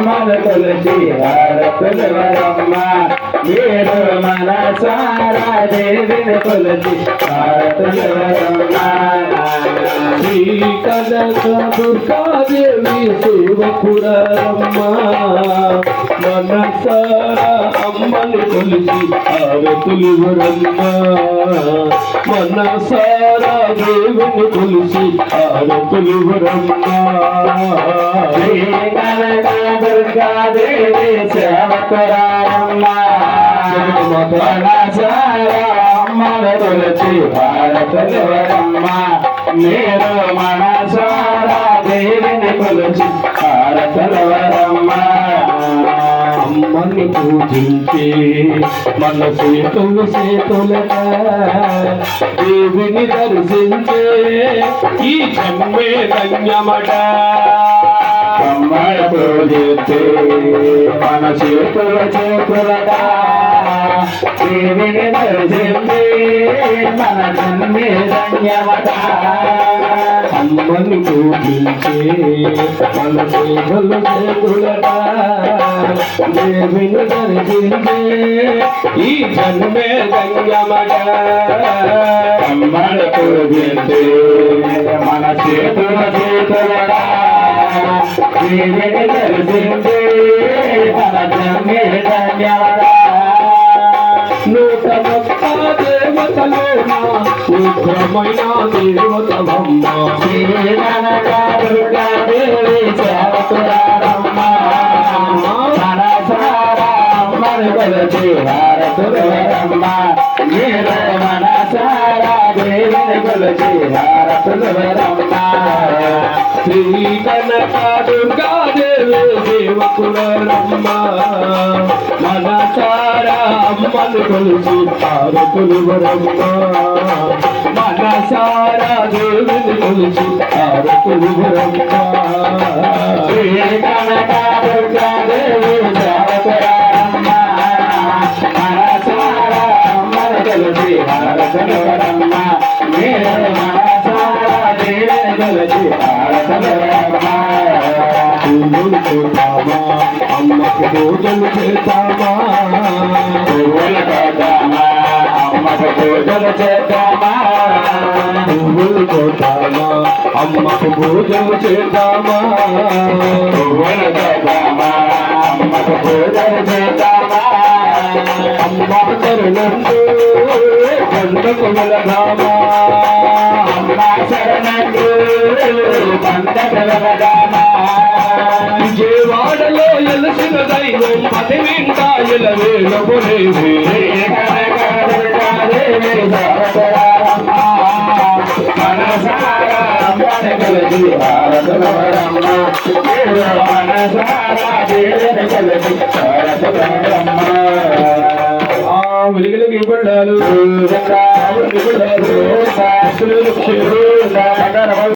అమ్మను కొలిచి హారతులివ్వరమ్మ మీరు మనసారా దేవిని కొలిచి హారతులివ్వరమ్మ కనక దుర్గాదేవి సేవకురమ్మ మనసారా అమ్మని కొలిచి హారతులివ్వరమ్మ మనసారా దేవిని కొలిచి హారతులివ్వరమ్మ కనక దుర్గాదేవి సేవకురమ్మ మనసారా అమ్మను కొలిచి హారతులివ్వరమ్మ మీరు మనసారా దేవిని కొలిచి హారతులివ్వరమ్మ అమ్మని పూజించే మన చేతులుగా దేవిని దర్శించే ఈ జన్మే ధన్యమట అమ్మని పూజించే మన చేతులుగా దేవిని దర్శించే మన జన్మే ధన్యమట అమ్మని పూజించే మన చేతులుగా దేవిని దర్శించే ఈ జన్మే ధన్యమట అమ్మని పూజించే మన చేతులుగా దేవిని దర్శించే మన జన్మే ధన్యమట నూతనొక్క దేవతలోన ఉగ్రమైన దేవతవమ్మ దుర్గాదేవి సేవకురారమ్మ మనసారా అమ్మను కొలిచి హారతులివ్వరమ్మ మీరు మనసారా దేవిని కొలిచి హారతులివ్వరమ్మ శ్రీ కనక దుర్గాదేవి సేవకురమ్మ మనసారా అమ్మను కొలిచి హారతులివ్వరమ్మ మనసారా దేవిని కొలిచి హారతులివ్వరమ్మ శ్రీ కనక దుర్గాదేవి సేవకురారమ్మ మనసారా అమ్మను కొలిచి హారతులివ్వరమ్మ మీరు మనసారా దేవిని కొలిచి హారతులివ్వరమ్మ పూజలు చేద్దామా అమ్మకు పూజలు చేద్దామా పువ్వులు కోద్దామా అమ్మకు పూజలు చేద్దామా పువ్వులు కోద్దామా అమ్మకు పూజలు చేద్దామా పువ్వులు కోద్దామా అమ్మకు పూజలు చేద్దామా అమ్మ కరుణందు కొండకు వెళదామా అమ్మ శరణందు పండగ వెళదామా విజయవాడలో ఎలసిన దైవం పది వింట ఎలవేలబోలేవి మనసారా అమ్మని కొలిచి హారతులివ్వరమ్మ మనసారా దేవిని కొలిచి హారతులివ్వరమ్మ వెలుగులకి పడ్డాలు